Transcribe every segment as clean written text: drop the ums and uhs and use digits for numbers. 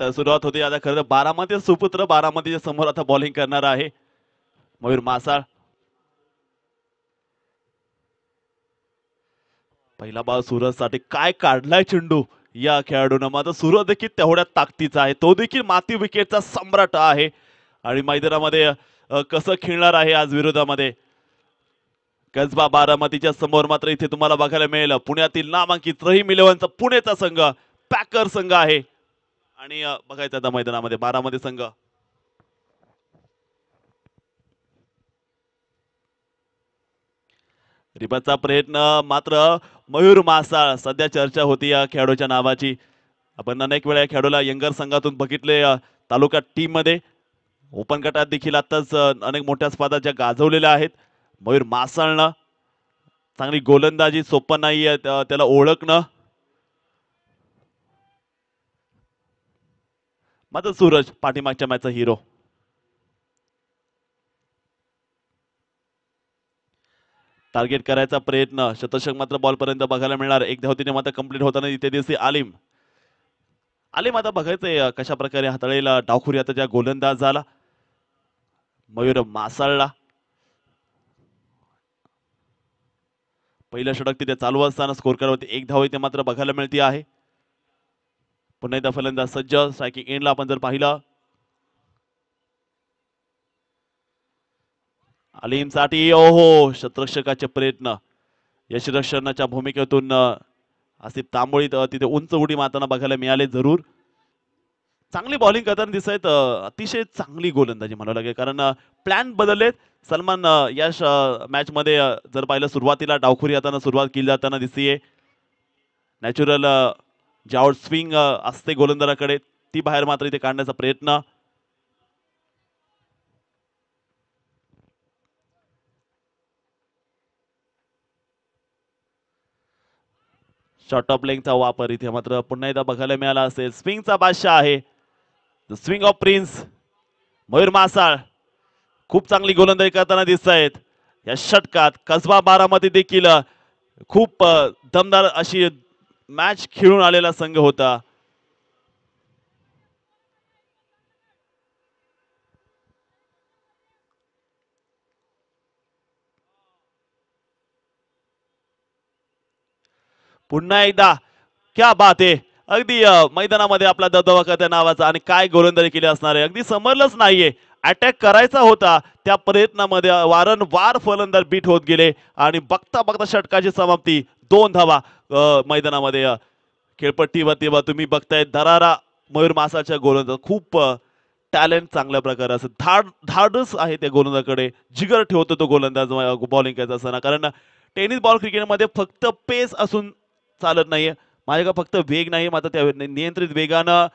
तर सुरुवात होती आता खरं तर बारामती सुपुत्र बारामतीच्या समोर आता बॉलिंग करणार आहे मयूर मासाळ. पहिला बॉल सूरज साठी काय काढलाय चेंडू या खेळाडूनं. मात्र सूरज देखील तेवढ्या ताकदीचा आहे, तो देखील माती विकेटचा सम्राट आहे आणि मैदानामध्ये कसं खेळणार आहे आज विरोधामध्ये. कसबा बारामतीच्या समोर मात्र इथे तुम्हाला बघायला मिळेल पुण्यातील नामांकित रहीम इलेव्हनचा पुणेचा संघ पॅकर संघ आहे आणि बघायचं आता मैदानामध्ये बारामती संघ. रिबाचा प्रयत्न मात्र मयूर मासाळ सध्या चर्चा होती या खेळाडूच्या नावाची. आपण अनेक वेळा या खेळाडूला यंगर संघातून बघितले तालुका टीम मध्ये, ओपन गटात देखील आताच अनेक मोठ्या स्पर्धा ज्या गाजवलेल्या आहेत. मयूर मासाळनं चांगली गोलंदाजी सोपं नाहीये त्याला ओळखणं. मात्र सूरज पाठीमागच्या मॅचचा हिरो. टार्गेट करायचा प्रयत्न, शतशक मात्र बॉल पर्यंत बघायला मिळणार. एक धावतीने मात्र कंप्लीट होताना इथे दिसते आलिम. आलिम आता बघायचंय कशा प्रकारे हाताळेल डावखुरी आता ज्या गोलंदाज झाला मयूर मासाळला. पहिलं षटक तिथे चालू असताना स्कोर करवरती एक धाव इथे मात्र बघायला मिळते आहे. पुन्हा एकदा फलंदाज सज्ज. स्ट्रायकिंग एंडला आपण जर पाहिलं आलिमसाठी ओहो शतरक्षकाचे प्रयत्न, यशरक्षणाच्या भूमिकेतून असे तांबोळी तिथे उंच उडी मारताना बघायला मिळाले. जरूर चांगली बॉलिंग करताना दिसत आहेत, अतिशय चांगली गोलंदाजी म्हणावं लागेल कारण प्लॅन बदललेत. सलमान या मॅच मध्ये जर पाहिलं सुरुवातीला डावखुरी हाताने सुरुवात केली जाताना दिसतीये. नॅचरल जी आउट स्विंग असते गोलंदाजाकडे ती बाहेर मात्र इथे काढण्याचा प्रयत्न. शॉर्ट ऑफ लेगचा वापर इथे मात्र पुन्हा एकदा बघायला मिळाला असेल. स्विंगचा बादशाह आहे, स्विंग ऑफ प्रिन्स मयूर मासाळ. खूप चांगली गोलंदाजी करताना दिसत आहेत या षटकात. कसबा बारामती देखील खूप दमदार अशी मॅच खेळून आलेला संघ होता. पुन्हा एकदा क्या बात आहे, अगदी मैदानामध्ये आपला दबदबा करत्या नावाचा आणि काय गोलंदाजी केली असणार आहे. अगदी समजलंच नाहीये, अटॅक करायचा होता त्या प्रयत्नामध्ये वारंवार फलंदाज बीट होत गेले आणि बघता बघता षटकाची समाप्ती 2 धावा मैदानामध्ये. खेळपट्टीवरती तुम्ही बघताय दरारा मयूर मासाच्या गोलंदाज. खूप टॅलेंट चांगल्या प्रकारे असं धाडस आहे त्या गोलंदाजाकडे, जिगर ठेवतो तो गोलंदाज बॉलिंग करायचा असताना. कारण टेनिस बॉल क्रिकेटमध्ये फक्त पेस असून चालत नाहीये, माझ्याकडे फक्त वेग नाही, मात्र त्या नियंत्रित वेगानं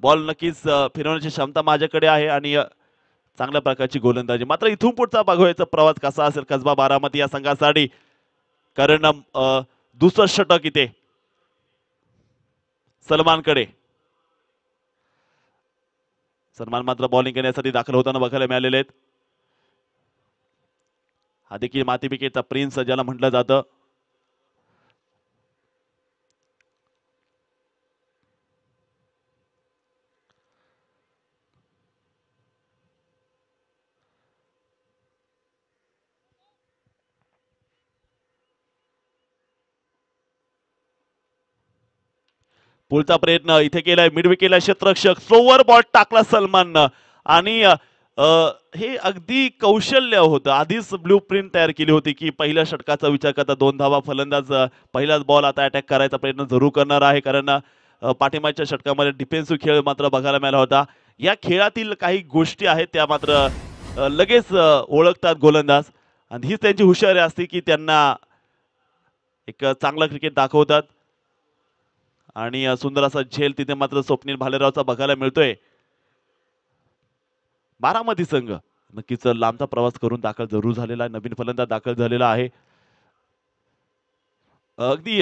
बॉल नक्कीच फिरवण्याची क्षमता माझ्याकडे आहे आणि चांगल्या प्रकारची गोलंदाजी. मात्र इथून पुढचा बघूयाचा प्रवास कसा असेल कसबा बारामती या संघासाठी. कारण दुसरं षटक इथे सलमानकडे. सलमान मात्र बॉलिंग करण्यासाठी दाखल होताना बघायला मिळालेले आहेत. हा देखील माती विकेटचा प्रिन्स ज्याला म्हटलं जातं. पुढचा प्रयत्न इथे केलाय मिड विकेटला क्षेत्ररक्षक, स्लोवर बॉल टाकला सलमाननं आणि हे अगदी कौशल्य होतं. आधीच ब्लू प्रिंट तयार केली होती की पहिल्या षटकाचा विचार करता 2 धावा फलंदाज पहिलाच बॉल आता अटॅक करायचा प्रयत्न जरूर करणार आहे. कारण पाठिंबाच्या षटकामध्ये डिफेन्सिव्ह खेळ मात्र बघायला मिळाला होता. या खेळातील काही गोष्टी आहेत त्या मात्र लगेच ओळखतात गोलंदाज आणि हीच त्यांची हुशारी असते की त्यांना एक चांगला क्रिकेट दाखवतात. आणि सुंदर असा झेल तिथे मात्र स्वप्नील भालेरावचा बघायला मिळतोय. बारामती संघ नक्कीच लांबचा प्रवास करून दाखल जरूर झालेला आहे, नवीन फलंदाज दाखल झालेला आहे. अगदी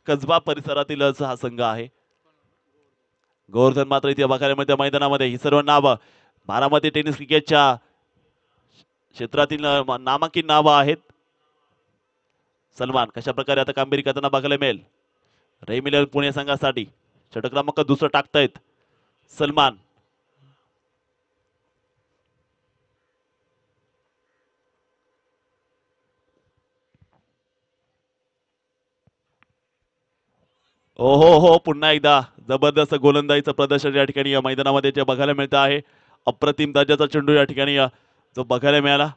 कसबा परिसरातीलच हा संघ आहे. गोवर्धन मात्र इथे बघायला मिळते मैदानामध्ये. ही सर्व नावं बारामती टेनिस क्रिकेटच्या क्षेत्रातील नामांकित नावं आहेत. सलमान कशा प्रकारे आता कामगिरी करताना बघायला मिळेल. रहीम इलेव्हन पुणे संघासाठी षटक क्रमांक दुसरं टाकतायत. सलमान. ओ हो हो, पुन्हा एकदा जबरदस्त गोलंदाजीचं प्रदर्शन या ठिकाणी या मैदानामध्ये जे बघायला मिळतं आहे. अप्रतिम दर्जाचा चेंडू या ठिकाणी जो बघायला मिळाला.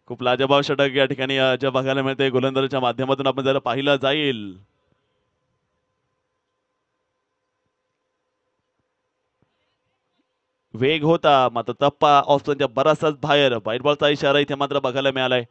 खूप लाजबाब षटक या ठिकाणी जे बघायला मिळते गोलंदाजीच्या माध्यमातून आपण जर पाहिलं जाईल. वेग होता मात्र टप्पा ऑप्शनच्या बराचसाच बाहेर. व्हाईट बॉलचा इशारा इथे मात्र बघायला मिळालाय.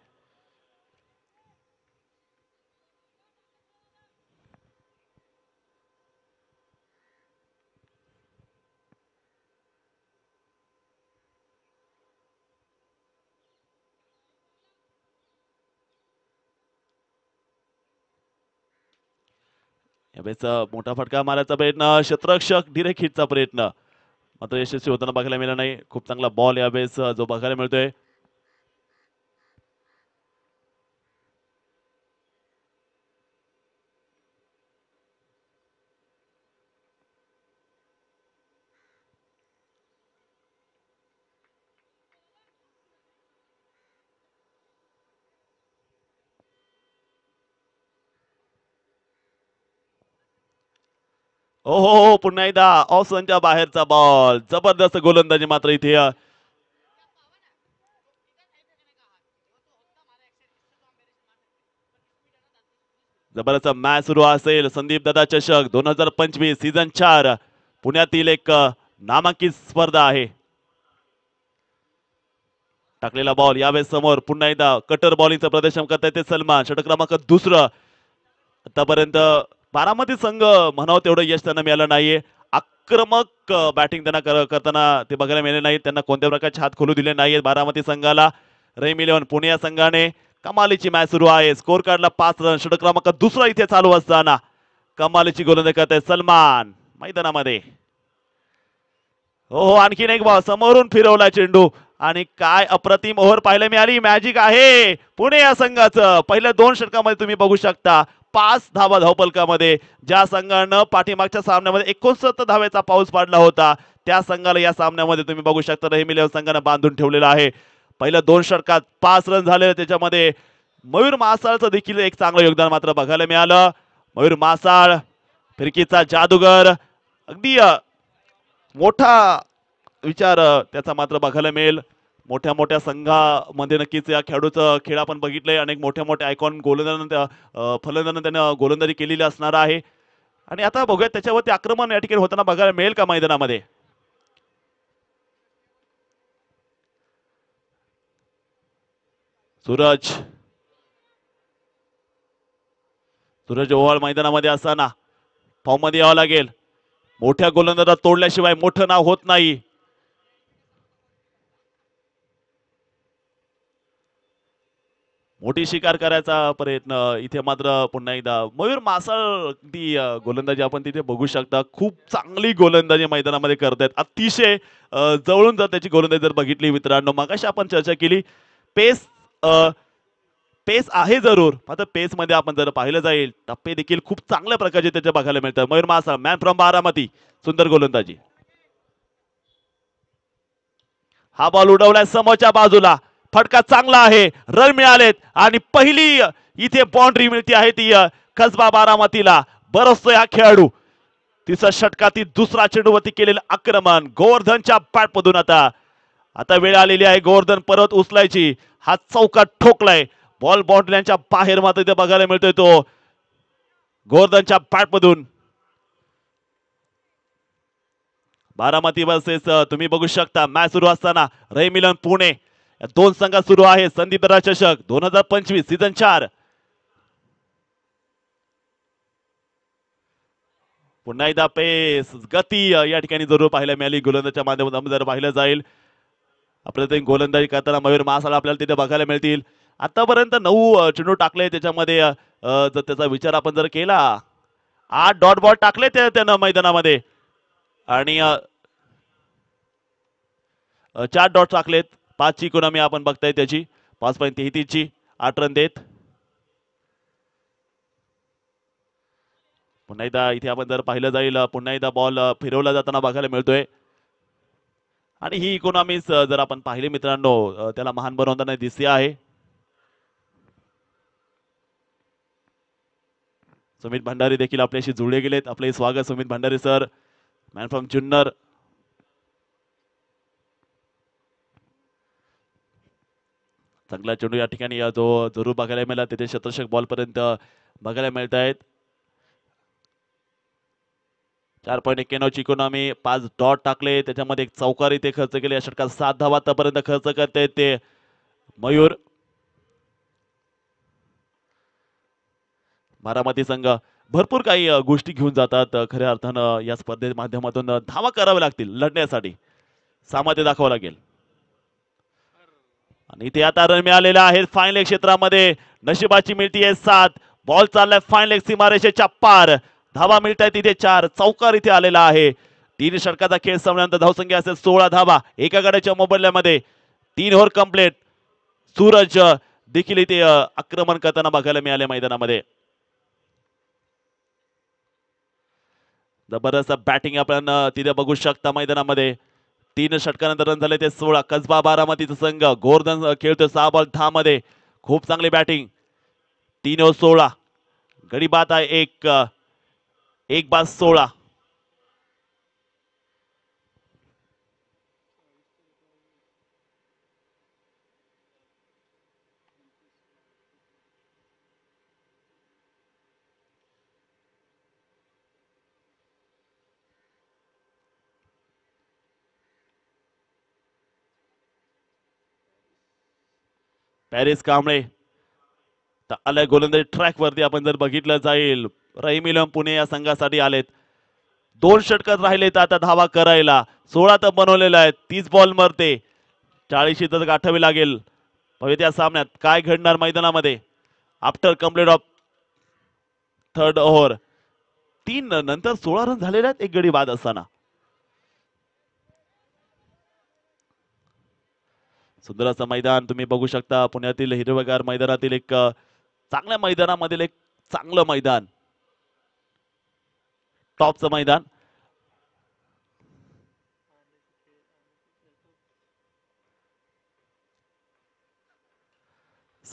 यावेळेस मोठा फटका मारायचा प्रयत्न, क्षेत्ररक्षक डिरेक्ट हिटचा प्रयत्न मात्र यशस्वी होताना बघायला मिळाला नाही. खूप चांगला बॉल यावेळेस जो बघायला मिळतोय. हो हो हो, पुन्हा एकदा ऑप्शनच्या बाहेरचा बॉल. जबरदस्त गोलंदाजी मात्र इथे जबरदस्त मॅच सुरू असेल. संदीप दादा चषक 2025 सीझन 4 पुण्यातील एक नामांकित स्पर्धा आहे. टाकलेला बॉल यावेळेस समोर पुन्हा एकदा कटर बॉलिंगचं प्रदर्शन करता येते सलमान. षटक क्रमांक दुसरं. आतापर्यंत बारामती संघ म्हणावं तेवढं यश त्यांना मिळालं नाहीये. आक्रमक बॅटिंग त्यांना करताना ते बघायला मिळाले नाही. त्यांना कोणत्या प्रकारचे हात खोलू दिले नाहीये बारामती संघाला. रेम 11 पुणे या संघाने कमालीची मॅच सुरू आहे. स्कोर कार्डला 5 रन. षटक क्रमांक दुसरा इथे चालू असताना कमालीची गोलंदाजी करत आहे सलमान मैदानामध्ये. हो हो, आणखीन एक बॉल समोरून फिरवला चेंडू आणि काय अप्रतिम ओव्हर पाहायला मिळाली. मॅजिक आहे पुणे या संघाचं. पहिल्या 2 षटकामध्ये तुम्ही बघू शकता 5 धावा धावपलकामध्ये. ज्या संघानं पाठीमागच्या सामन्यामध्ये 69 धावेचा पाऊस पाडला होता त्या संघाला या सामन्यामध्ये तुम्ही बघू शकता रेमी संघानं बांधून ठेवलेला आहे. पहिल्या 2 षटकात 5 रन झाले. त्याच्यामध्ये मयूर मासाळचं देखील एक चांगलं योगदान मात्र बघायला मिळालं. मयूर मासाळ फिरकीचा जादूगर. अगदी मोठा विचार त्याचा मात्र बघायला मिळेल. मोठ्या मोठ्या संघामध्ये नक्कीच या खेळाडूचं खेळ आपण बघितलंय. अनेक मोठ्या मोठ्या आयकॉन गोलंदाजांना फलंदाजांना त्यानं गोलंदाजी केलेली असणार आहे. आणि आता बघूया त्याच्यावरती आक्रमण या ठिकाणी होताना बघायला मिळेल का मैदानामध्ये. सूरज सूरज ओव्हाळ मैदानामध्ये असताना फॉर्म मध्ये यावं लागेल. मोठ्या गोलंदाजाला तोडल्याशिवाय मोठं नाव होत नाही. मोठी शिकार करायचा प्रयत्न इथे मात्र पुन्हा एकदा मयूर मासाळ अगदी गोलंदाजी आपण तिथे बघू शकता. खूप चांगली गोलंदाजी मैदानामध्ये करतायत. अतिशय जवळून जर त्याची गोलंदाजी जर बघितली मित्रांनो, मगाशी आपण चर्चा केली पेस पेस आहे जरूर, मात्र पेस मध्ये आपण जर पाहिलं जाईल टप्पे देखील खूप चांगल्या प्रकारचे त्याचे बघायला मिळतात. Mayur Masal man from Baramati. सुंदर गोलंदाजी. हा बॉल उडवलाय समोरच्या बाजूला. फटका चांगला आहे. रन मिळालेत आणि पहिली इथे बाउंड्री मिळते आहे ती कसबा बारामतीला. बरसतोय हा खेळाडू. तिसऱ्या षटकातील दुसरा चेंडूवरती केलेलं आक्रमण गोवर्धनच्या बॅटमधून. आता आता वेळ आलेली आहे गोवर्धन परत उचलायची. हा चौकात ठोकलाय. बॉल बाउंड्रीच्या बाहेर मात्र इथे बघायला मिळतोय तो गोवर्धनच्या बॅटमधून. बारामती वर्सेस तुम्ही बघू शकता मॅच सुरू असताना रहिमिलन पुणे दोन संघात सुरू आहे. संदीप दरा चषक 2025 सीझन 4. पुन्हा एकदा पेस गती या ठिकाणी जरूर पाहायला मिळाली गोलंदाजच्या माध्यमातून जर पाहिलं जाईल. आपल्याला गोलंदाजी करताना मयूर मासाळ आपल्याला तिथे बघायला मिळतील. आतापर्यंत 9 चेंडू टाकले. त्याच्यामध्ये जर त्याचा विचार आपण जर केला 8 डॉट बॉल टाकले त्यानं मैदानामध्ये आणि 4 डॉट टाकलेत. 5 ची इकॉनॉमी आपण बघताय त्याची 5.33 ची 8 रन देत. पुन्हा एकदा इथे आपण जर पाहिलं जाईल पुन्हा एकदा बॉल फिरवला जाताना बघायला मिळतोय आणि ही इकॉनॉमीज जर आपण पाहिले मित्रांनो त्याला महान बनवताना दिसते आहे. सुमित भंडारी देखील आपल्याशी जुळले गेलेत. आपले स्वागत Sumit Bhandari sir, man from Junnar. चांगला चेंडू या ठिकाणी जो जरूर बघायला मिळाला तिथे शतशक बॉल पर्यंत बघायला मिळत आहेत. 4.91 इकॉनॉमी, 5 डॉट टाकले, त्याच्यामध्ये एक चौकारी ते खर्च केले. या षटकात 7 धावा आतापर्यंत खर्च करते ते मयूर. बारामती संघ भरपूर काही गोष्टी घेऊन जातात खऱ्या अर्थानं या स्पर्धेच्या माध्यमातून धावा कराव्या लागतील लढण्यासाठी, सामर्थ्य दाखवावं लागेल. आणि इथे आता रन मिळालेला आहे फाईन लेग क्षेत्रामध्ये. नशिबाची मिळतीये 7. बॉल चाललाय फाईन लेग सीमारेषेच्या पार. धावा मिळत आहेत तिथे 4. चौकार इथे आलेला आहे. 3 षटकाचा खेळ संपल्यानंतर धावसंख्या असेल 16 धावा एका गड्याच्या मोबदल्यामध्ये. 3 ओव्हर कंप्लीट. सूरज देखील इथे आक्रमण करताना बघायला मिळाले मैदानामध्ये. जबरदस्त बॅटिंग आपण तिथे बघू शकता मैदानामध्ये. 3 षटकानंतर रन झाले ते 16. कसबा बारामतीचा संघ गोवर्धन खेळतोय 6 बॉल 10 मध्ये. खूप चांगली बॅटिंग. 3 ओव्हर 16. गडी बाद आहे एक बाद 16. पॅरिस कांबळे आलाय गोलंदाजी ट्रॅक वरती. आपण जर बघितलं जाईल रहीम इलम पुणे या संघासाठी आलेत. 2 षटकात राहिलेत आता धावा करायला. 16 तर बनवलेला आहे. 30 बॉल मरते. 40 तर गाठावी लागेल. बघूया या सामन्यात काय घडणार मैदानामध्ये. After complete of 3rd over 3 नंतर 16 रन झालेले आहेत एक गडी बाद असताना. सुंदर असं मैदान तुम्ही बघू शकता. पुण्यातील हिरवेगार मैदानातील एक चांगल्या मैदानामधील एक चांगलं मैदान, टॉपचं मैदान.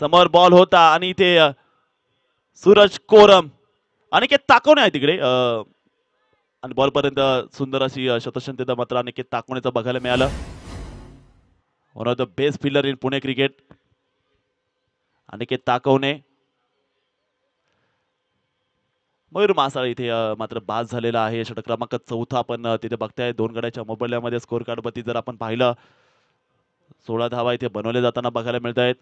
समोर बॉल होता आणि इथे सूरज कोरम अनिकेत ताकवणे आहे तिकडे आणि बॉल पर्यंत सुंदर अशी शतशंतीचा मात्र अनिकेत ताकवण्याचं बघायला मिळालं. One of the best fielder in Pune cricket Aniket Takawane. Mayur Masal इथे मात्र बाद झालेला आहे. षटक क्रमांक 4 आपण तिथे बघताय. 2 गड्याच्या मोबदल्यामध्ये स्कोर कार्ड वरती जर आपण पाहिलं 16 धावा इथे बनवले जाताना बघायला मिळत आहेत.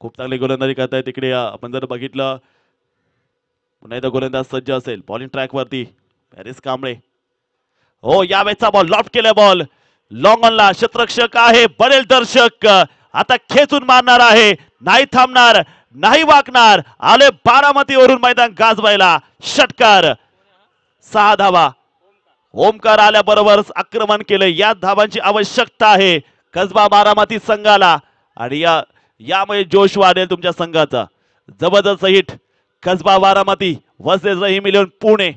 खूप चांगली गोलंदाजी करताय तिकडे. आपण जर बघितलं पुन्हा एकदा गोलंदाज सज्ज असेल. बॉलिंग ट्रॅक वरती पॅरिस कांबळे. हो यावेळेचा बॉल लॉफ्ट केलाय. बॉल लॉंग ऑनला. क्षेत्ररक्षक आहे. बरेल दर्शक आता खेचून मारणार आहे. नाही थांबणार, नाही वाकणार. आले बारामतीवरून मैदान गाजवायला. षटकार 6 धावा. ओमकार आल्याबरोबर आक्रमण केले. या धावांची आवश्यकता आहे कसबा बारामती संघाला आणि यामुळे जोश वाढेल तुमच्या संघाचा. जबरदस्त hit Kasba Baramati versus Rahim eleven Pune.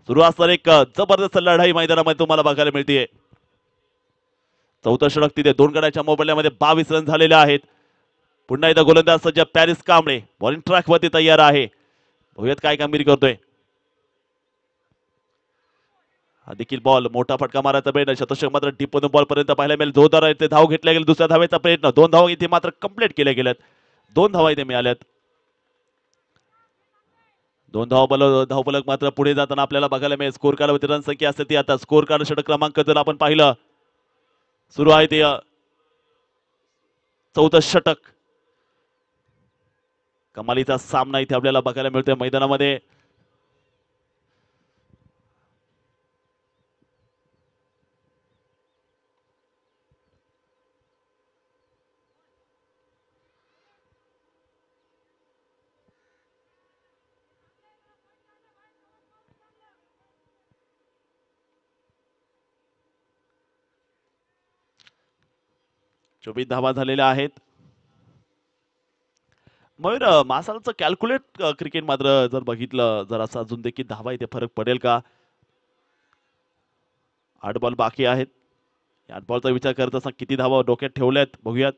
सुरू असणार एक जबरदस्त लढाई मैदानामध्ये तुम्हाला बघायला मिळते. 4थं षटक तिथे 2 गड्याच्या मोबदल्यामध्ये 22 रन झालेले आहेत. पुन्हा एकदा गोलंदाज सज्ज पॅरिस कांबळे बॉलिंग ट्रॅक वरती तयार आहे. बघूयात काय कामगिरी करतोय. हा देखील बॉल मोठा फटका मारायचा प्रयत्न, शतशक मात्र डीप मधून बॉल पर्यंत पाहायला मिळेल. जोरदार इथे धाव घेतल्या गेली, दुसऱ्या धावेचा प्रयत्न, 2 धावा इथे मात्र कंप्लीट केल्या गेल्यात. 2 धावा इथे मिळाल्यात. 2 धावफलक मात्र पुढे जाताना आपल्याला बघायला मिळेल. स्कोर कार्डवरती रन संख्या असते ती आता स्कोर कार्ड षटक क्रमांक जर आपण पाहिलं, सुरू आहे ते 14 षटक. कमालीचा सामना इथे आपल्याला बघायला मिळतोय मैदानामध्ये. चोवीस धावा झालेल्या आहेत. मयूर, मासालचं कॅल्क्युलेट क्रिकेट मात्र जर बघितलं, जर असं अजून देखील धावा इथे फरक पडेल का? 8 बॉल बाकी आहेत. 8 बॉलचा विचार करत असताना किती धावा डोक्यात ठेवल्यात बघूयात.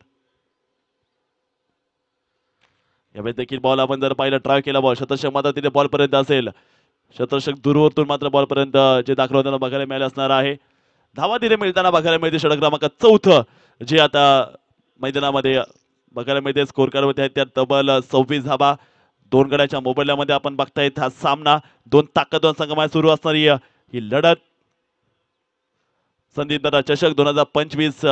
यावेळेस देखील बॉल आपण जर पाहिलं, ट्राय केला बॉल, शतशक मात्र तिथे बॉल पर्यंत असेल. शतशक दूरवरतून मात्र बॉल पर्यंत जे दाखल होताना बघायला मिळाले असणार आहे. धावा तिथे मिळताना बघायला मिळते षटक क्रमांक 4 जे आता मैदानामध्ये बघायला मिळते. स्कोर कार्डवरती आहेत त्यात तब्बल 26 धावा. 2 गड्याच्या मोबदल्यामध्ये आपण बघतायत हा सामना. 2 ताकदवान संघामध्ये सुरू असणारी ही लढत. संदीप दादा चषक 2025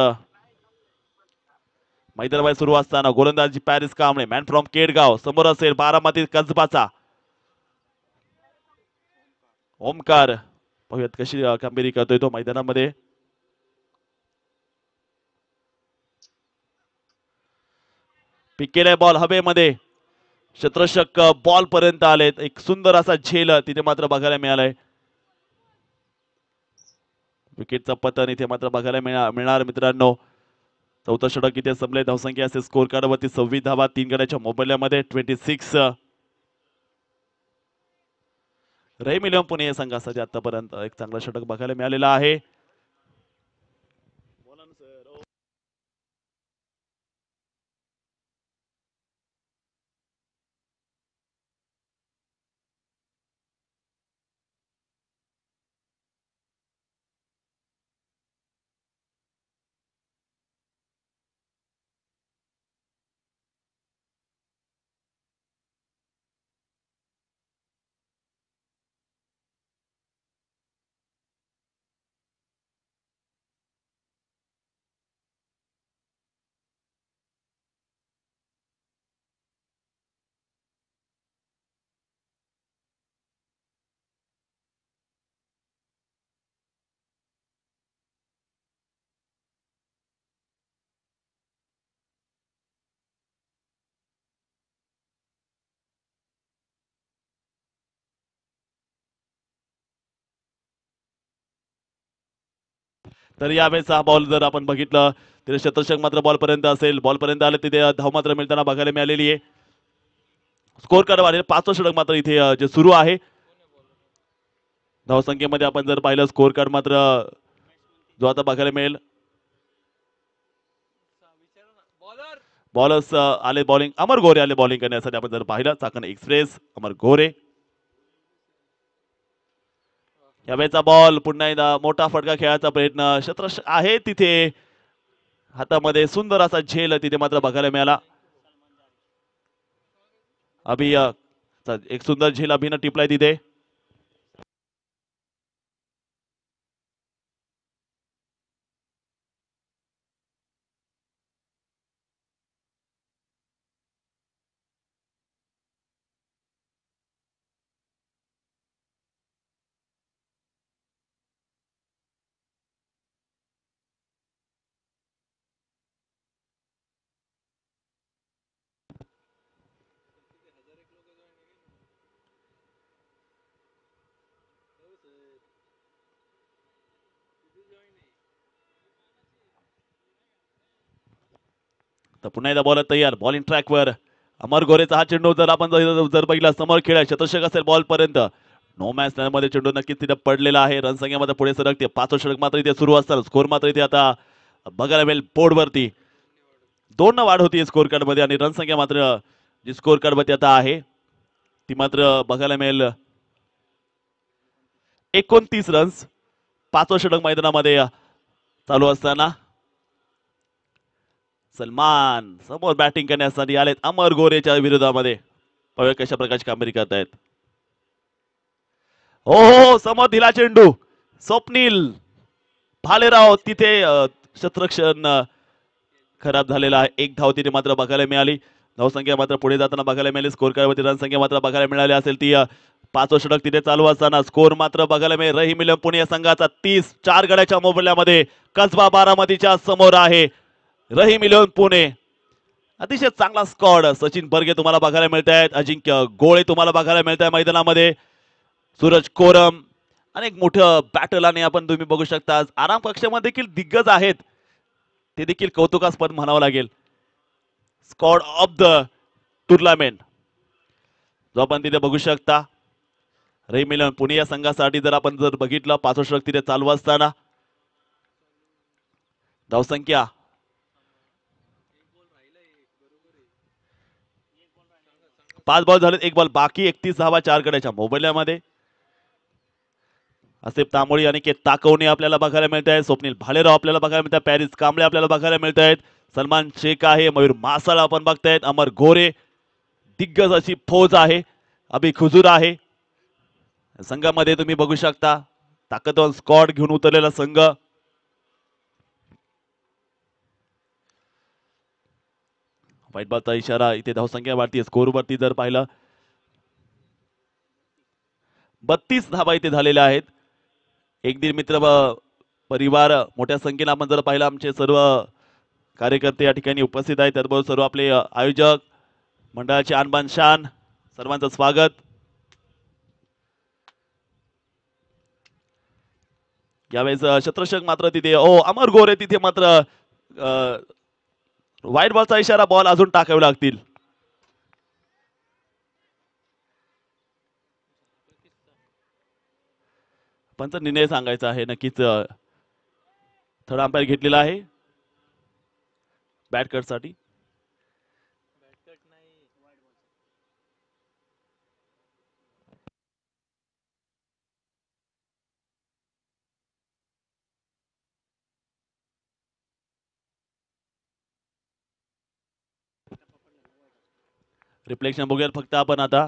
मैदानामध्ये सुरू असताना गोलंदाजी Paris Kamble, man from Kedgaon. समोर असेल बारामती कसबाचा ओमकार. पाहूयात कशी कामगिरी करतोय तो मैदानामध्ये. पिक केलाय बॉल हवेमध्ये, शतरषक बॉल पर्यंत आलेत. एक सुंदर असा झेल तिथे मात्र बघायला मिळालाय. विकेटचा पतन इथे मात्र बघायला मिळणार मित्रांनो. 14 षटक इथे संपले. धावसंख्या असेल स्कोर कार्डवरती 26 धावा 3 गड्याच्या मोबदल्यामध्ये 26. रही मिलियन पुणे या संघासाठी आतापर्यंत एक चांगला षटक बघायला मिळालेला आहे. तर यावेळेस हा बॉल जर आपण बघितलं तर शतशक मात्र बॉल पर्यंत असेल. बॉल पर्यंत आले तिथे धाव मात्र मिळताना बघायला मिळालेली आहे. स्कोर कार्ड वाढेल. 5 षटक मात्र इथे जे सुरू आहे. धावसंख्येमध्ये आपण जर पाहिलं स्कोर कार्ड मात्र जो आता बघायला मिळेल, बॉलर्स आले बॉलिंग. अमर गोरे आले बॉलिंग करण्यासाठी. आपण जर पाहिलं चाकण एक्सप्रेस अमर गोरे. यावेळेचा बॉल पुन्हा एकदा मोठा फटका खेळायचा प्रयत्न, शतरष आहे तिथे हातामध्ये. सुंदर असा झेल तिथे मात्र बघायला मिळाला. अभि एक सुंदर झेल अभिनं टिपलाय तिथे. तर पुन्हा एकदा बॉल तयार. बॉलिंग ट्रॅकवर अमर गोरेचा हा चेंडू जर आपण जर बघितला समोर खेळ शतशक असेल बॉल पर्यंत. नो मॅच मध्ये चेंडू नक्कीच तिथे पडलेला आहे. रणसंख्येमध्ये पुढे सरकते. 5 षटक मात्र इथे सुरू असतात. स्कोर मात्र इथे आता बघायला मिळेल बोर्डवरती 2 न वाढ होती स्कोर कार्ड मध्ये. आणि रणसंख्या मात्र जी स्कोर कार्ड वरती आता आहे ती मात्र बघायला मिळेल 29 रन्स. पाचवं षटक मैदानामध्ये चालू असताना सलमान समोर बॅटिंग करण्यासाठी आलेत अमर गोरेच्या विरोधामध्ये. पाहूया कशा प्रकारची कामगिरी करतायत. हो हो हो, समोर दिला चेंडू. स्वप्नील भालेराव तिथे शतरक्षण खराब झालेला आहे. एक धाव तिथे मात्र बघायला मिळाली. धावसंख्या मात्र पुढे जाताना बघायला मिळाली. स्कोर कार्डवरती रनसंख्या मात्र बघायला मिळाली असेल ती पाचवं षटक तिथे चालू असताना स्कोर मात्र बघायला मिळेल. रहीम इलेव्हन पुणे या संघाचा 30 गड्याच्या मोबदल्यामध्ये कसबा बारामतीच्या समोर आहे. रहीम इलेव्हन पुणे अतिशय चांगला स्कॉड. सचिन बर्गे तुम्हाला बघायला मिळत आहेत. अजिंक्य गोळे तुम्हाला बघायला मिळत आहे मैदानामध्ये. सूरज कोरम अनेक मोठं बॅटल आणि आपण तुम्ही बघू शकता आराम कक्षामध्ये देखील दिग्गज आहेत. ते देखील कौतुकास्पद म्हणावं लागेल. स्कॉड ऑफ द टुर्नामेंट जो आपण तिथे बघू शकता. रहीम इलेव्हन पुणे या संघासाठी जर आपण जर बघितलं पाचवं षटक तिथे चालू असताना धावसंख्या 5 बॉल झालेत. 1 बॉल बाकी. 31 धावा 4 गड्याच्या मोबदल्यामध्ये. असेफ तांबोळी आणि के ताकवणे आपल्याला बघायला मिळत आहेत. स्वप्नील भालेराव आपल्याला बघायला मिळत आहेत. पॅरिस कांबळे आपल्याला बघायला मिळत आहेत. सलमान शेख आहे. मयूर मासाळ आपण बघतायत. अमर गोरे दिग्गज अशी फौज आहे. अभि खुजूर आहे. संघामध्ये तुम्ही बघू शकता ताकदवान स्क्वॉड घेऊन उतरलेला संघ. व्हाईट बॉलचा इशारा. इथे धावसंख्या वाढती. स्कोर वरती जर पाहिलं 32 धावा इथे झालेल्या आहेत. एक दिन मित्र परिवार मोठ्या संख्येने आपण जर पाहिलं आमचे सर्व कार्यकर्ते या ठिकाणी उपस्थित आहेत. त्याचबरोबर सर्व आपले आयोजक मंडळाचे आणबान शान सर्वांचं स्वागत. यावेळेस शतरक्षक मात्र तिथे अमर गोरे तिथे मात्र व्हाईट बॉलचा इशारा. बॉल अजून टाकावे लागतील. पंच निर्णय सांगायचा आहे. नक्कीच थर्ड अंपायर घेतलेला आहे बॅट कट साठी. रिफ्लेक्शन बघूया फक्त आपण आता.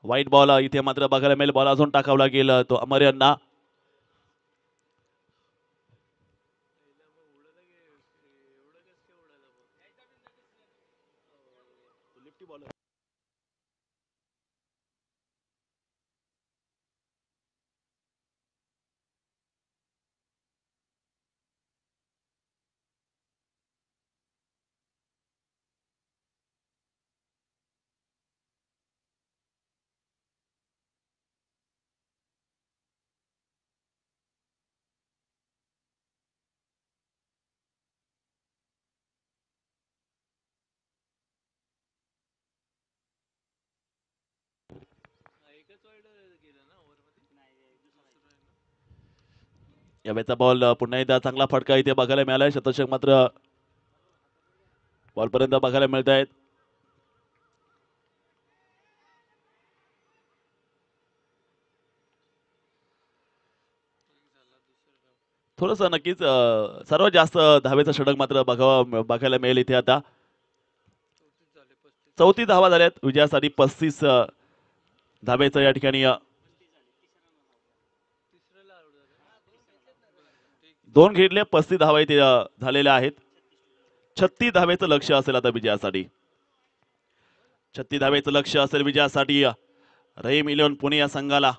व्हाईट बॉल इथे मात्र बघायला मिळेल. बॉल अजून टाकावा लागेल तो अमर यांना. यावेळेचा बॉल पुन्हा एकदा चांगला फटका इथे बघायला मिळालाय. शतषक मात्र बॉल पर्यंत बघायला मिळत आहेत. थोडस नक्कीच सर्वात जास्त धावेचं षटक मात्र बघायला मिळेल इथे आता. 34 धावा झाल्यात विजयासाठी. 35 धावेचं या ठिकाणी दोन घेतले. 35 धावा इथे झालेल्या आहेत. 36 धावेचं लक्ष असेल आता विजयासाठी. 36 धावेचं लक्ष असेल विजयासाठी रहीम इलेव्हन पुणे या संघाला.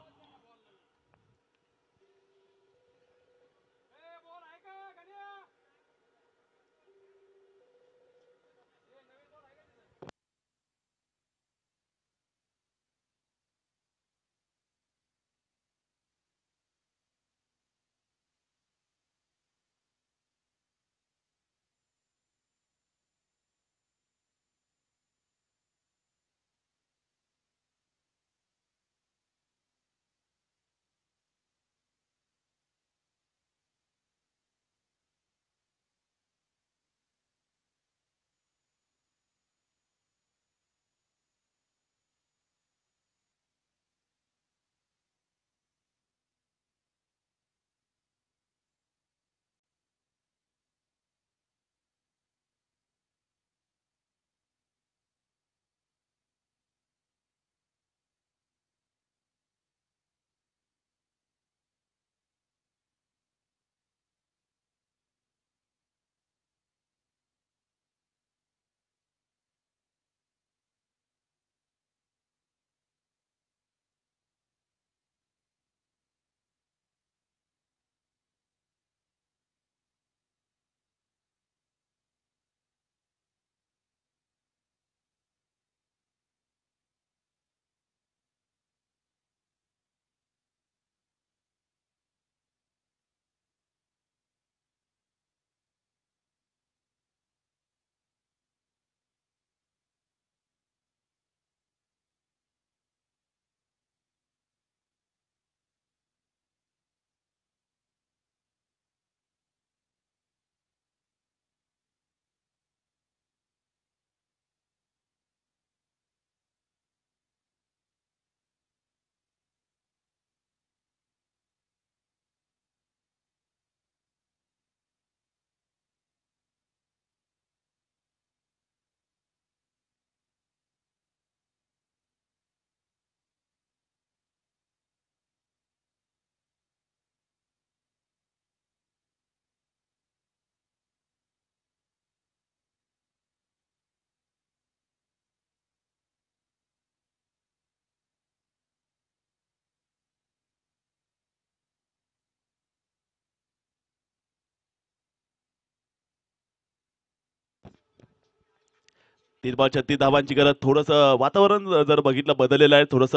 तीन बॉल 36 धावांची गरज. थोडस वातावरण जर बघितलं बदललेलं आहे, थोडस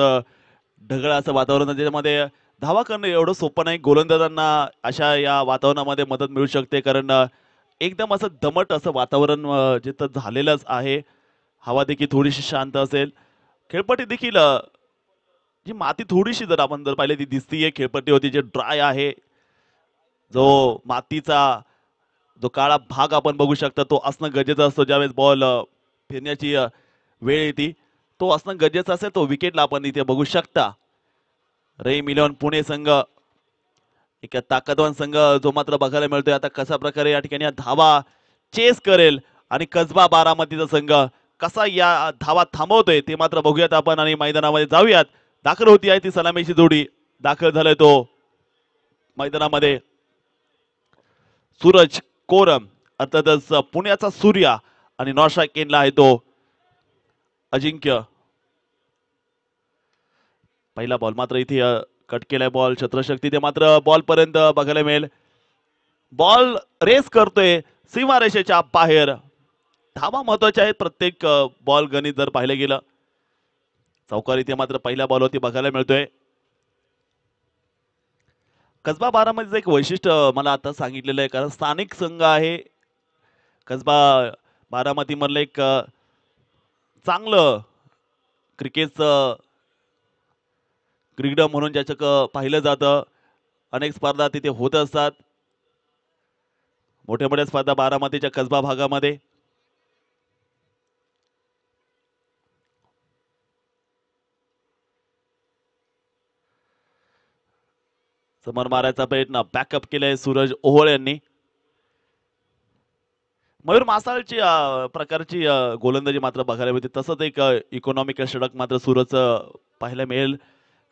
ढगळ असं वातावरण आहे, ज्याच्यामध्ये धावा करणं एवढं सोपं नाही. गोलंदाजांना अशा या वातावरणामध्ये मदत मिळू शकते, कारण एकदम असं दमट असं वातावरण जिथं झालेलंच आहे. हवा देखील थोडीशी शांत असेल. खेळपट्टी देखील जी माती थोडीशी जर आपण जर पाहिले ती दिसतीये. खेळपट्टी होती जे ड्राय आहे, जो मातीचा जो काळा भाग आपण बघू शकता तो असणं गरजेचं असतो ज्यावेळेस बॉल फिरण्याची वेळ येते. तो असणं गरजेचं असेल. तो विकेटला आपण इथे बघू शकता. रहीम इलेव्हन पुणे संघ एक ताकदवान संघ जो मात्र बघायला मिळतोय. आता कशा प्रकारे या ठिकाणी धावा चेस करेल आणि कसबा बारामतीचा संघ कसा या धावा थांबवतोय ते मात्र बघूयात आपण आणि मैदानामध्ये जाऊयात. दाखल होती आहे ती सलामीची जोडी. दाखल झालाय तो मैदानामध्ये सूरज कोरम, अर्थातच पुण्याचा सूर्या, आणि नॉर्शा केनला आहे तो अजिंक्य. पहिला बॉल मात्र इथे कट केलाय बॉल. छत्रशक्ती ते मात्र बॉल पर्यंत बघायला मिळेल. बॉल रेस करतोय सीमारेषेच्या बाहेर. धावा महत्वाच्या आहेत प्रत्येक बॉल गणित जर पाहिलं गेलं. चौकार इथे मात्र पहिल्या बॉलवरती बघायला मिळतोय. कसबा बारामतीचं एक वैशिष्ट्य मला आता सांगितलेलं आहे, कारण स्थानिक संघ आहे कसबा बारामती मधलं. एक चांगलं क्रिकेटचं क्रीडा म्हणून ज्याचं पाहिलं जातं. अनेक स्पर्धा तिथे होत असतात, मोठ्या मोठ्या स्पर्धा बारामतीच्या कसबा भागामध्ये. समोर मारायचा प्रयत्न बॅकअप केलाय सूरज ओहोळ यांनी. मयूर मासाळची प्रकारची गोलंदाजी मात्र बघायला मिळते. तसंच एक इकॉनॉमिकल षटक मात्र सूरज पाहायला मिळेल,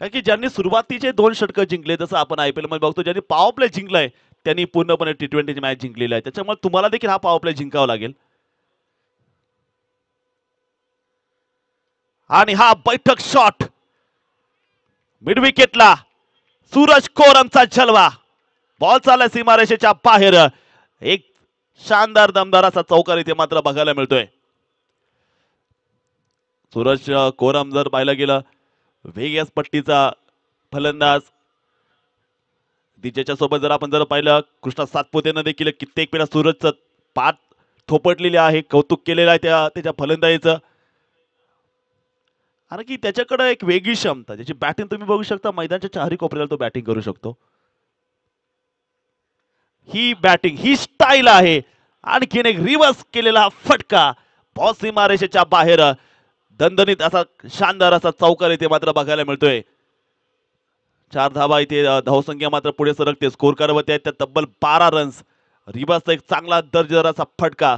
कारण की ज्यांनी सुरुवातीचे 2 षटकं जिंकले, जसं आपण IPL मध्ये बघतो ज्यांनी पॉवर प्ले जिंकलाय त्यांनी पूर्णपणे T20 मॅच जिंकलेली आहे. त्याच्यामुळे तुम्हाला देखील हा पॉवर प्ले जिंकावा लागेल. आणि हा बैठक शॉट मिड विकेटला सूरज कोरमचा जलवा. बॉल चालला सीमारेषेच्या बाहेर. एक शानदार दमदार असा चौकार इथे मात्र बघायला मिळतोय. सूरज कोरम जर पाहिलं गेलं वेगळ्याच पट्टीचा फलंदाज. तिच्याच्या सोबत जर आपण जर पाहिलं कृष्णा सातपुतेनं देखील कित्येक वेळा सूरजचं पाठ थोपटलेले आहे, कौतुक केलेलं आहे त्याच्या फलंदाजीचं. कारण की त्याच्याकडे एक वेगळी क्षमता, त्याची बॅटिंग तुम्ही बघू शकता. मैदानाच्या चारही कोपऱ्याला तो बॅटिंग करू शकतो. ही बॅटिंग ही स्टाईल आहे. आणखीन एक रिव्हर्स केलेला फटका बॉल सीमारेषेच्या बाहेर. दणदणीत असा शानदार असा चौकार इथे मात्र बघायला मिळतोय. 4 धावा इथे धावसंख्या मात्र पुढे सरकते. स्कोर कार्डवरती आहेत त्या तब्बल 12 रन्स. रिबासचा एक चांगला दर्जेदाराचा फटका.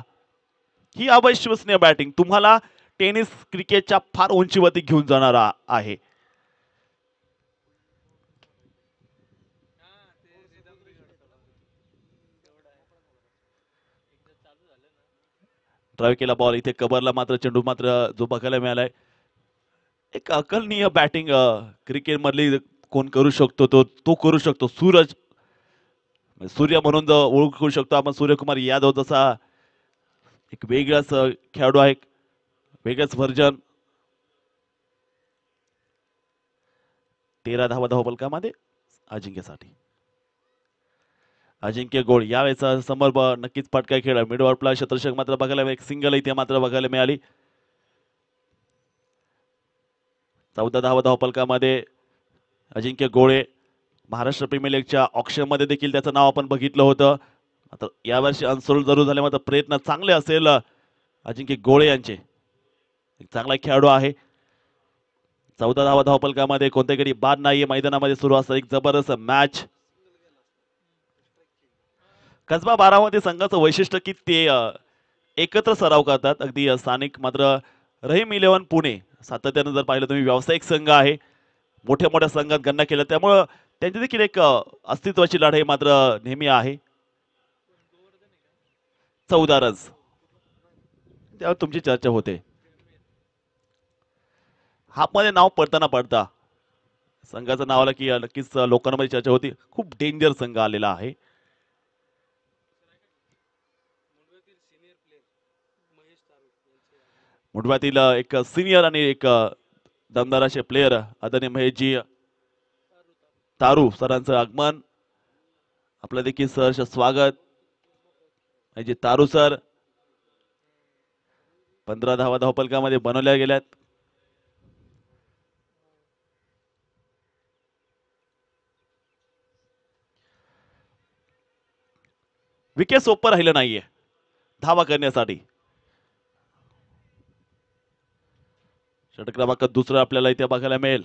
ही अविश्वसनीय बॅटिंग तुम्हाला टेनिस क्रिकेटच्या फार उंचीवरती घेऊन जाणार आहे. ड्राईव्ह केला बॉल इथे कबरला मात्र चेंडू मात्र जो बघायला मिळालाय. एक अकलनीय बॅटिंग क्रिकेट मधली कोण करू शकतो तो तो करू शकतो. सूरज सूर्य म्हणून जो ओळखू शकतो आपण, सूर्यकुमार यादव जसा एक वेगळाच खेळाडू आहे, वेगळंच व्हर्जन. 13 धावा धावफलकामध्ये अजिंक्यसाठी. अजिंक्य गोळ यावेळेस समोर नक्कीच फटका खेळ. मिड ऑर्डरला शतरषक मात्र बघायला एक सिंगल इथे मात्र बघायला मिळाली. 14 धावा धावफलकामध्ये अजिंक्य गोळे. महाराष्ट्र प्रीमियर लीगच्या ऑक्शन मध्ये देखील त्याचं नाव आपण बघितलं होतं. आता यावर्षी अनसोल्ड जरूर झाले, मात्र प्रयत्न चांगले असेल अजिंक्य गोळे यांचे. एक चांगला खेळाडू आहे. 14 धावा धावफलकामध्ये कोणत्याकडे बाद नाहीये. मैदानामध्ये सुरू असतं एक जबरदस्त मॅच. कसबा बारामती संघाचं वैशिष्ट्य की ते एकत्र सराव करतात अगदी स्थानिक. मात्र रहीम इलेव्हन पुणे सातत्यानं जर पाहिलं तुम्ही व्यावसायिक संघ आहे, मोठ्या मोठ्या संघात गणना केलं, त्यामुळं त्यांची देखील एक अस्तित्वाची लढाई मात्र नेहमी आहे. 14 रन्स त्यावर तुमची चर्चा होते. हापमध्ये नाव पडताना पडता संघाचं नाव आलं की नक्कीच लोकांमध्ये चर्चा होती. खूप डेंजर संघ आलेला आहे. मुंडव्यातील एक सिनियर आणि एक दमदार असे प्लेयर आदरणीय महेशजी तारू सरांचं आगमन आपलं देखील सहर्ष स्वागत. महेशजी तारू सर 15 धावा धावपलकामध्ये बनवल्या गेल्यात. विकेट सोपं राहिलं नाहीये धावा करण्यासाठी. षटक क्रमांक दुसरं आपल्याला इथे बघायला मिळेल.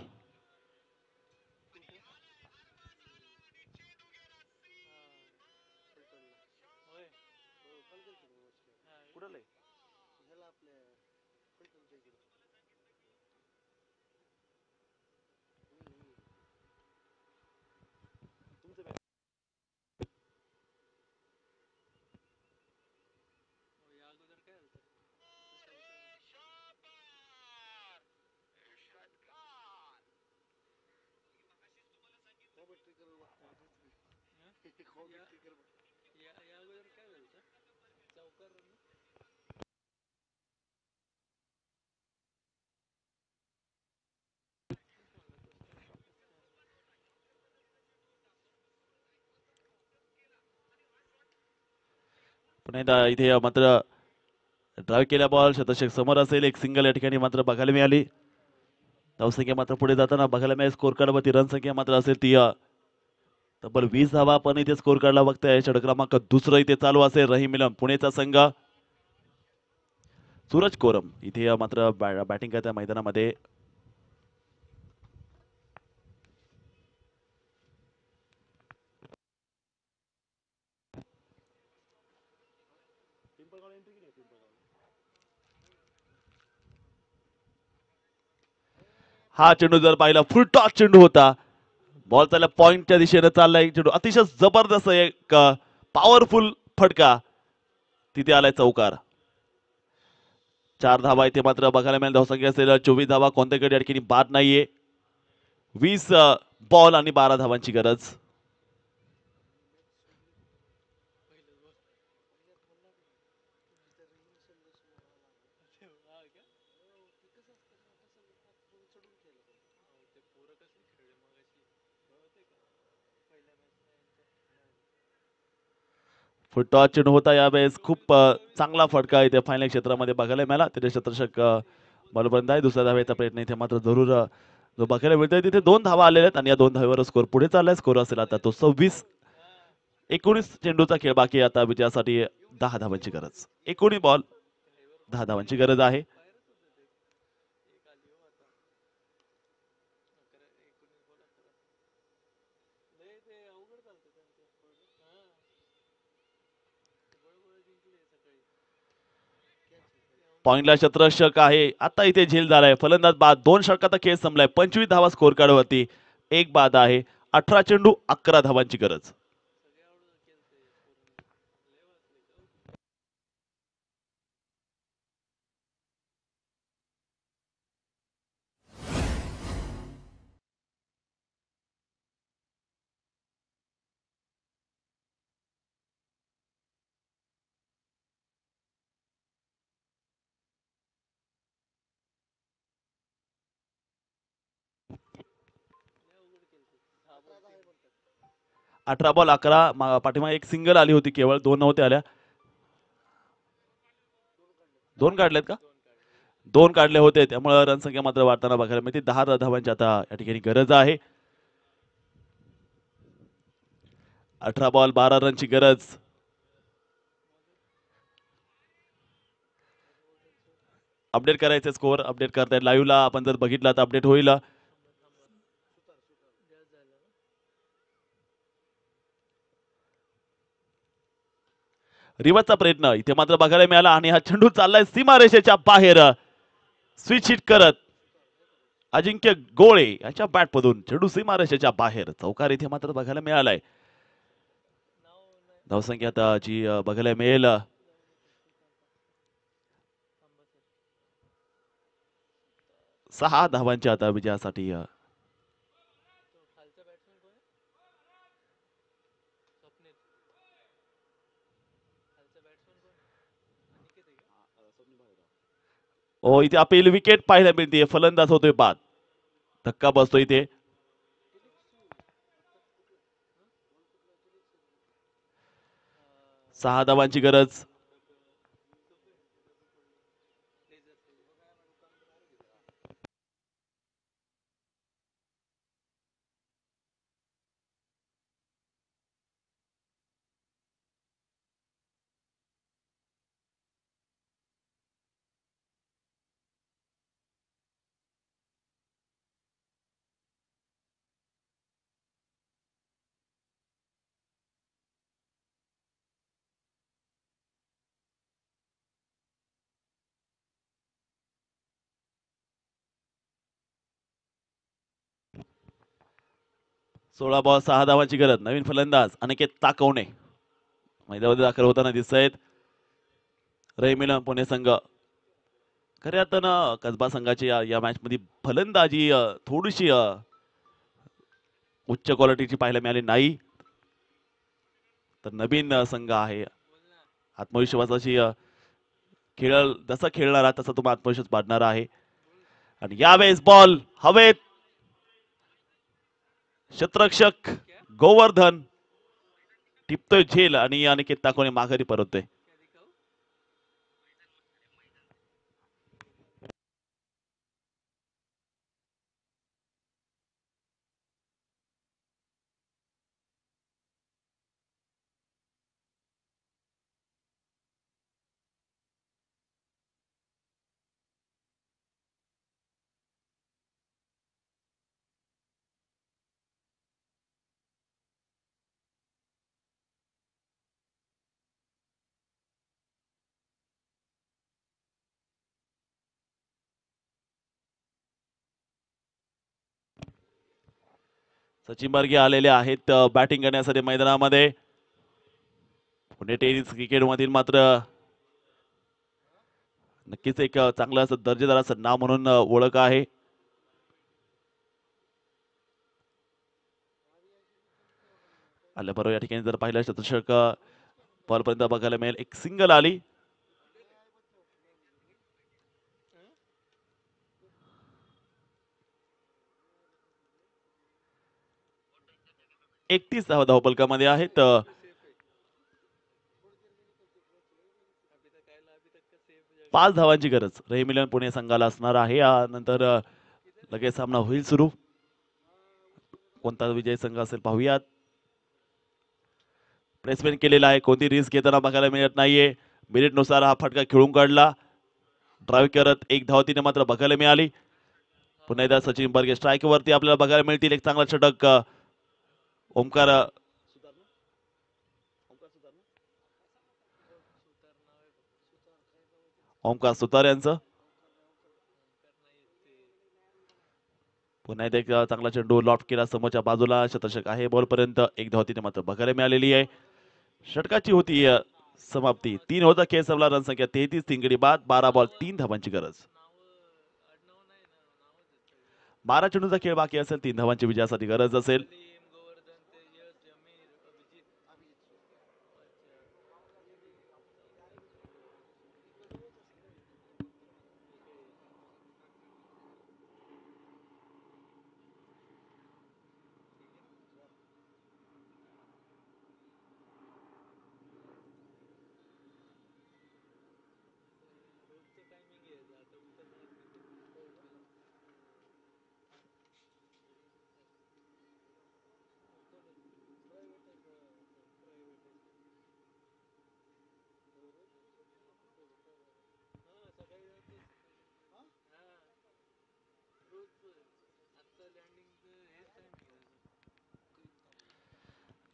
पुन्हा एकदा इथे मात्र ड्राईव्ह केल्या बॉल शतषक समोर असेल. एक सिंगल या ठिकाणी मात्र बघायला मिळाली. धावसंख्या मात्र पुढे जाताना बघायला मिळेल. स्कोर कार्ड वरती रन संख्या मात्र असेल ती तब्बल 20 धावा. पण इथे स्कोर कार्डला बघताय षटक क्रमांक दुसरं इथे चालू असेल. रहीम मिलम पुणेचा संघ सूरज कोरम इथे मात्र बॅटिंग करत्या मैदानामध्ये. हा चेंडू जर पाहिला फुल टॉस चेंडू होता. बॉल त्याला पॉइंटच्या दिशेने चाललाय चेंडू. अतिशय जबरदस्त एक पॉवरफुल फटका तिथे आलाय चौकार. 4 धावा इथे मात्र बघायला मिळेल. धावसंख्या असेल 24 धावा. कोणत्याकडे या ठिकाणी बाद नाहीये. 20 बॉल आणि 12 धावांची गरज. फुटटॉस चेंडू होता यावेळेस. खूप चांगला फटका इथे फायनल क्षेत्रामध्ये बघायला मिळाला. तिथे शतषक बलबंद आहे. दुसऱ्या धावेचा प्रयत्न इथे मात्र जरूर जो बघायला मिळतोय. तिथे 2 धावा आलेल्या आहेत आणि या 2 धावेवर स्कोर पुढे चाललाय. स्कोर असेल आता तो 26. 19 चेंडूचा खेळ बाकी आता विजयासाठी 10 धावांची गरज. 19 बॉल 10 धावांची गरज आहे. पॉइंटला शतरषक आहे. आता इथे झेल झालाय. फलंदाज बाद. 2 षटकाचा खेळ संपलाय. 25 धावा स्कोर कार्ड वरती. एक बाद आहे. 18 चेंडू 11 धावांची गरज. अठरा बॉल 11. पाठीमागे एक सिंगल आली होती केवळ. 2 नव्हत्या आल्या. 2 काढलेत का? 2 काढले होते. त्यामुळे रन संख्या मात्र वाढताना बघायला मिळते. 10 धावांची आता या ठिकाणी गरज आहे. 18 बॉल 12 रनची गरज. अपडेट करायचे स्कोर. अपडेट करतायत लाईव्हला. आपण जर बघितला तर अपडेट होईल. रिवर्सचा प्रयत्न इथे मात्र बघायला मिळाला आणि हा चेंडू चाललाय सीमारेषेच्या बाहेर. स्विच हिट करत अजिंक्य गोळे यांच्या बॅट मधून चेंडू सीमारेषेच्या बाहेर. चौकार इथे मात्र बघायला मिळालाय. धावसंख्या आता जी बघायला मिळेल 6 धावांच्या आता विजयासाठी. हो, इथे अपील विकेट पाहायला मिळते. फलंदाज होतोय बाद. धक्का बसतो इथे. सहा धावांची गरज. सोळा बॉल 6 धावांची गरज. नवीन फलंदाज अनिकेत ताकवणे मैदानामध्ये दाखल होताना दिसत आहेत. रहिमिलन पुणे संघ. खऱ्या अर्थानं कसबा संघाची या मॅच मध्ये फलंदाजी थोडीशी उच्च क्वालिटीची पाहायला मिळाली नाही. तर नवीन संघ आहे. आत्मविश्वासाची खेळ जसा खेळणारा तसा तुम्हाला आत्मविश्वास वाढणारा आहे. आणि यावेळेस बॉल हवेत. शतरक्षक गोवर्धन टिपतोय झेल आणि अनिकेत ताकोने माघारी परततोय. सचिन बर्गे आलेले आहेत बॅटिंग करण्यासाठी मैदानामध्ये. पुणे टेनिस क्रिकेट मधील मात्र नक्कीच एक चांगलं असं दर्जेदार असं नाव म्हणून ओळख आहे. आल्याबरोबर या ठिकाणी जर पाहिलं शतक बॉलपर्यंत बघायला मिळेल. एक सिंगल आली. 31 धावपलकामध्ये आहेत. 5 धावांची गरज रहिमिलन पुणे संघाला असणार आहे. यानंतर लगेच सामना होईल सुरू. कोणता विजय संघ असेल पाहूयात. प्लेसमेंट केलेला आहे. कोणती रिस्क घेताना बघायला मिळत नाहीये. मिनिटनुसार हा फटका खेळून काढला. ड्राईव्ह करत एक धाव तिने मात्र बघायला मिळाली. पुन्हा एकदा सचिन बर्गे स्ट्राईक वरती आपल्याला बघायला मिळतील. एक चांगला षटक ओमकार ओमकार सुतार यांचं. पुन्हा एकदा एक चांगला चेंडू लॉफ्ट केला समोरच्या बाजूला. शतषक आहे. बॉलपर्यंत एक धाव तिने मात्र बघायला मिळालेली आहे. षटकाची होती समाप्ती. 3 होता खेळ संपला. रन संख्या 33. 3 गडी बाद. 12 बॉल 3 धावांची गरज. 12 चेंडूचा खेळ बाकी असेल. 3 धावांची विजयासाठी गरज असेल.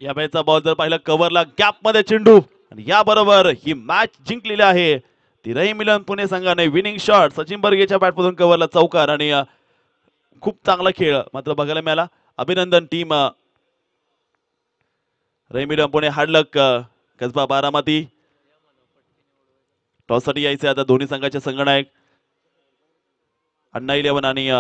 या मॅचचा बॉल जर पाहिलं कव्हरला गॅप मध्ये चेंडू आणि या बरोबर ही मॅच जिंकलेली आहे ती रहिमिलन पुणे संघाने. विनिंग शॉट सचिन बर्गेच्या बॅटमधून कव्हरला चौकार आणि खूप चांगला खेळ मात्र बघायला मिळाला. अभिनंदन टीम रहिमिलन पुणे. हार्डलक कसबा बारामती. टॉससाठी यायचे आता दोन्ही संघाचे संघनायक अण्णा 11 आणि